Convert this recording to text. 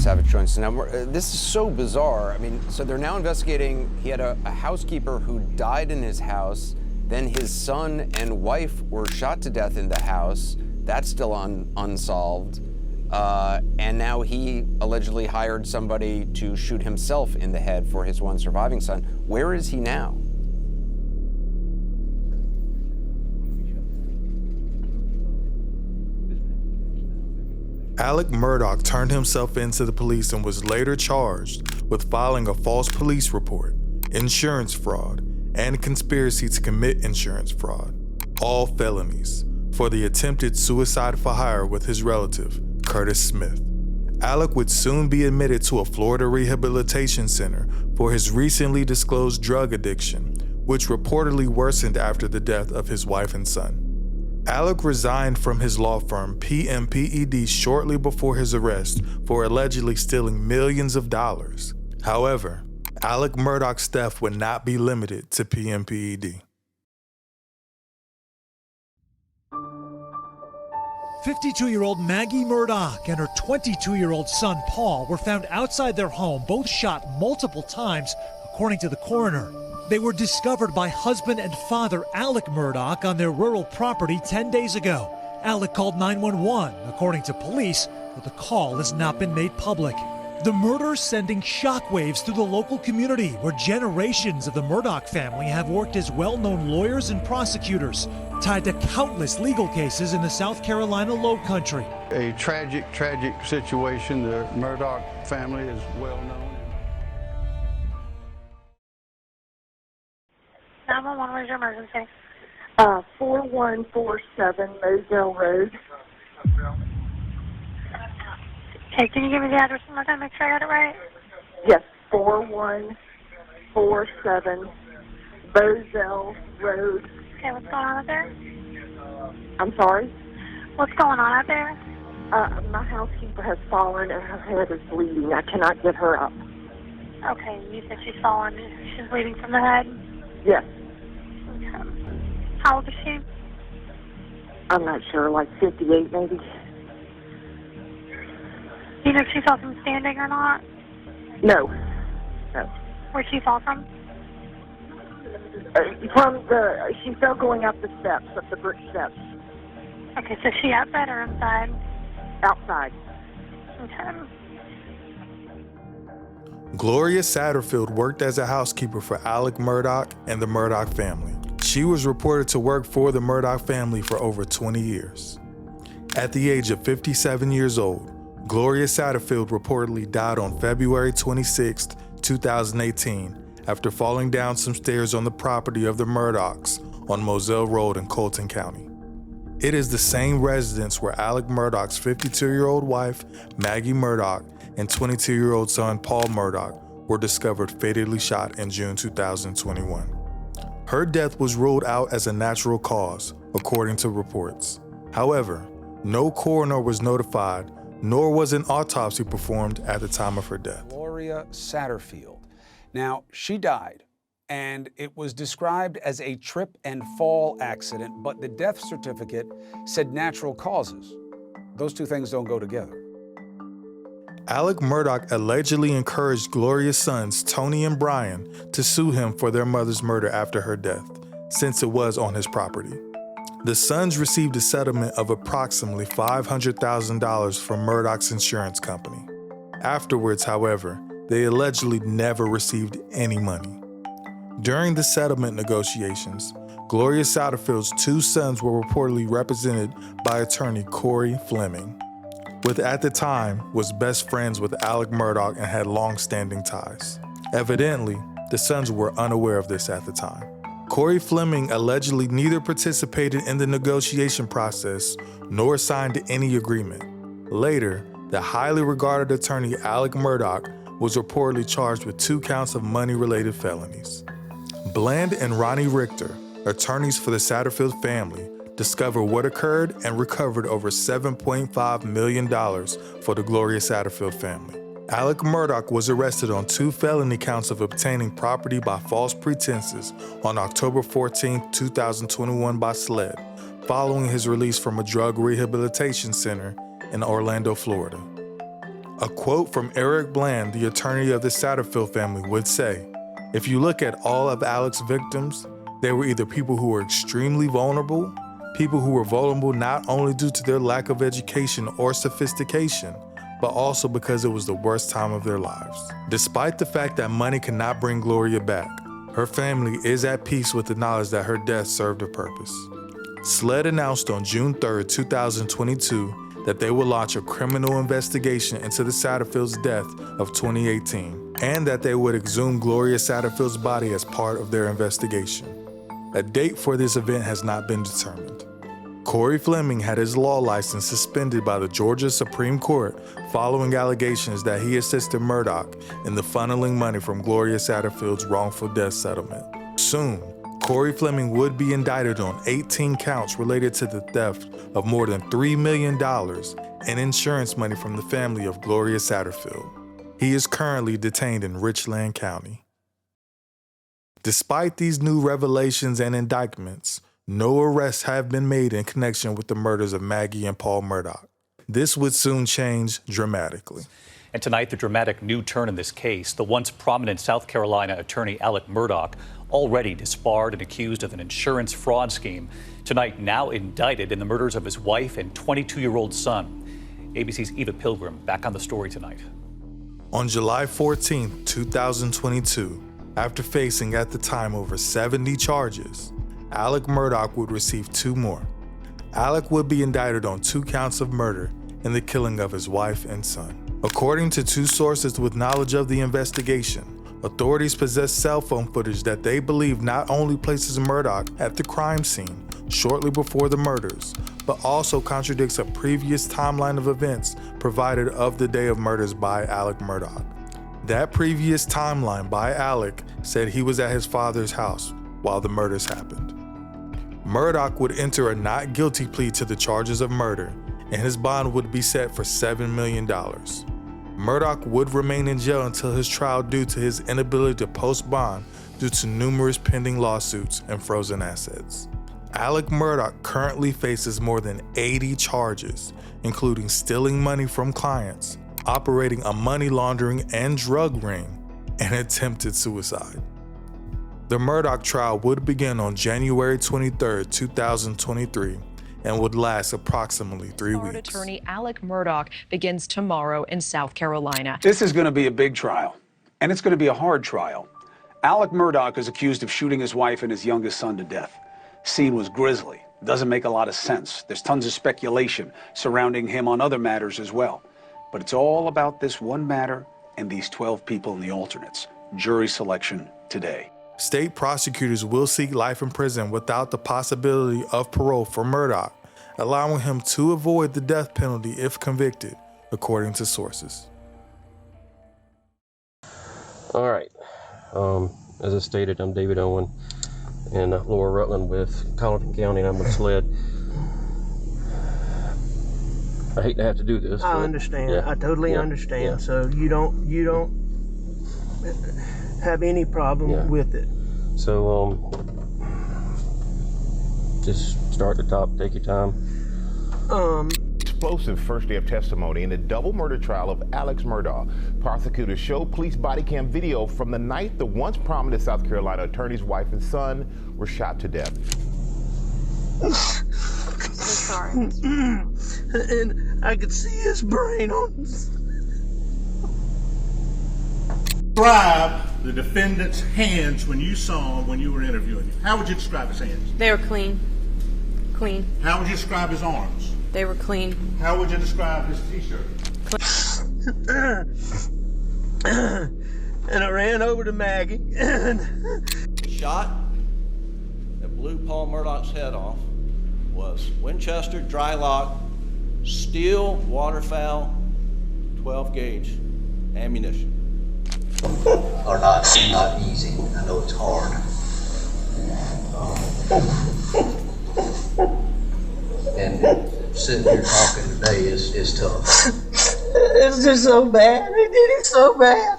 Savage joins us now. This is so bizarre. I mean, so they're now investigating. He had a housekeeper who died in his house. Then his son and wife were shot to death in the house. That's still unsolved. And now he allegedly hired somebody to shoot himself in the head for his one surviving son. Where is he now? Alex Murdaugh turned himself into the police and was later charged with filing a false police report, insurance fraud, and conspiracy to commit insurance fraud, all felonies, for the attempted suicide for hire with his relative, Curtis Smith. Alex would soon be admitted to a Florida rehabilitation center for his recently disclosed drug addiction, which reportedly worsened after the death of his wife and son. Alex resigned from his law firm PMPED shortly before his arrest for allegedly stealing millions of dollars. However, Alex Murdaugh's theft would not be limited to PMPED. 52-year-old Maggie Murdaugh and her 22-year-old son Paul were found outside their home, both shot multiple times, according to the coroner. They were discovered by husband and father Alex Murdaugh on their rural property 10 days ago. Alex called 911, according to police, but the call has not been made public. The murder sending shockwaves through the local community, where generations of the Murdaugh family have worked as well-known lawyers and prosecutors, tied to countless legal cases in the South Carolina Low Country. A tragic situation. The Murdaugh family is well known. 911, where's your emergency? 4147 Moselle Road. Okay, can you give me the address one more time, make sure I got it right? Yes, 4147 Moselle Road. Okay, what's going on out there? I'm sorry? What's going on out there? My housekeeper has fallen and her head is bleeding. I cannot get her up. Okay, you said she's fallen. She's bleeding from the head? Yes. Okay. How old is she? I'm not sure, like 58 maybe. Do you know if she fell from standing or not? No. No. Where'd she fall from? She fell going up the steps, up the brick steps. Okay, so she outside or inside? Outside. Okay. Gloria Satterfield worked as a housekeeper for Alex Murdaugh and the Murdaugh family. She was reported to work for the Murdaugh family for over 20 years. At the age of 57 years old, Gloria Satterfield reportedly died on February 26, 2018, after falling down some stairs on the property of the Murdaughs on Moselle Road in Colleton County. It is the same residence where Alex Murdaugh's 52-year-old wife, Maggie Murdaugh, and 22-year-old son, Paul Murdaugh, were discovered fatally shot in June 2021. Her death was ruled out as a natural cause, according to reports. However, no coroner was notified, nor was an autopsy performed at the time of her death. Gloria Satterfield. Now, she died, and it was described as a trip and fall accident, but the death certificate said natural causes. Those two things don't go together. Alex Murdaugh allegedly encouraged Gloria's sons, Tony and Brian, to sue him for their mother's murder after her death, since it was on his property. The sons received a settlement of approximately $500,000 from Murdaugh's insurance company. Afterwards, however, they allegedly never received any money. During the settlement negotiations, Gloria Satterfield's two sons were reportedly represented by attorney Corey Fleming, which at the time was best friends with Alex Murdaugh and had long-standing ties. Evidently, the sons were unaware of this at the time. Corey Fleming allegedly neither participated in the negotiation process nor signed any agreement. Later, the highly regarded attorney Alex Murdaugh was reportedly charged with 2 counts of money-related felonies. Bland and Ronnie Richter, attorneys for the Satterfield family, discovered what occurred and recovered over $7.5 million for the Gloria Satterfield family. Alex Murdaugh was arrested on 2 felony counts of obtaining property by false pretenses on October 14, 2021 by SLED, following his release from a drug rehabilitation center in Orlando, Florida. A quote from Eric Bland, the attorney of the Satterfield family, would say, "If you look at all of Alex's victims, they were either people who were extremely vulnerable, people who were vulnerable not only due to their lack of education or sophistication, but also because it was the worst time of their lives." Despite the fact that money cannot bring Gloria back, her family is at peace with the knowledge that her death served a purpose. SLED announced on June 3, 2022, that they will launch a criminal investigation into the Satterfield's death of 2018, and that they would exhume Gloria Satterfield's body as part of their investigation. A date for this event has not been determined. Corey Fleming had his law license suspended by the Georgia Supreme Court following allegations that he assisted Murdaugh in the funneling money from Gloria Satterfield's wrongful death settlement. Soon, Corey Fleming would be indicted on 18 counts related to the theft of more than $3 million in insurance money from the family of Gloria Satterfield. He is currently detained in Richland County. Despite these new revelations and indictments, no arrests have been made in connection with the murders of Maggie and Paul Murdaugh. This would soon change dramatically. And tonight, the dramatic new turn in this case. The once prominent South Carolina attorney Alex Murdaugh, already disbarred and accused of an insurance fraud scheme, tonight now indicted in the murders of his wife and 22-year-old son. ABC's Eva Pilgrim back on the story tonight. On July 14, 2022, after facing at the time over 70 charges, Alex Murdaugh would receive 2 more. Alex would be indicted on 2 counts of murder in the killing of his wife and son. According to 2 sources with knowledge of the investigation, authorities possess cell phone footage that they believe not only places Murdaugh at the crime scene shortly before the murders, but also contradicts a previous timeline of events provided of the day of murders by Alex Murdaugh. That previous timeline by Alex said he was at his father's house while the murders happened. Murdaugh would enter a not guilty plea to the charges of murder, and his bond would be set for $7 million. Murdaugh would remain in jail until his trial due to his inability to post bond due to numerous pending lawsuits and frozen assets. Alex Murdaugh currently faces more than 80 charges, including stealing money from clients, operating a money laundering and drug ring, and attempted suicide. The Murdaugh trial would begin on January 23, 2023, and would last approximately 3 weeks. Attorney Alex Murdaugh begins tomorrow in South Carolina. This is going to be a big trial, and it's going to be a hard trial. Alex Murdaugh is accused of shooting his wife and his youngest son to death. Scene was grisly. Doesn't make a lot of sense. There's tons of speculation surrounding him on other matters as well. But it's all about this one matter and these 12 people in the alternates. Jury selection today. State prosecutors will seek life in prison without the possibility of parole for Murdaugh, allowing him to avoid the death penalty if convicted, according to sources. All right. As I stated, I'm David Owen in Lower Rutland with Colleton County, and I'm with SLED. I hate to have to do this. I understand. Yeah. I totally understand. Yeah. So you don't have any problem with it. So just start at the top, take your time. Explosive first day of testimony in the double murder trial of Alex Murdaugh. Prosecutors show police body cam video from the night the once prominent South Carolina attorney's wife and son were shot to death. I'm sorry. And I could see his brain on. Describe the defendant's hands when you saw him when you were interviewing him. How would you describe his hands? They were clean. Clean. How would you describe his arms? They were clean. How would you describe his t-shirt? And I ran over to Maggie. The shot that blew Paul Murdaugh's head off was Winchester dry lock, steel waterfowl, 12 gauge ammunition. Are not easy. I know it's hard. And sitting here talking today is tough. It's just so bad. He did it so bad.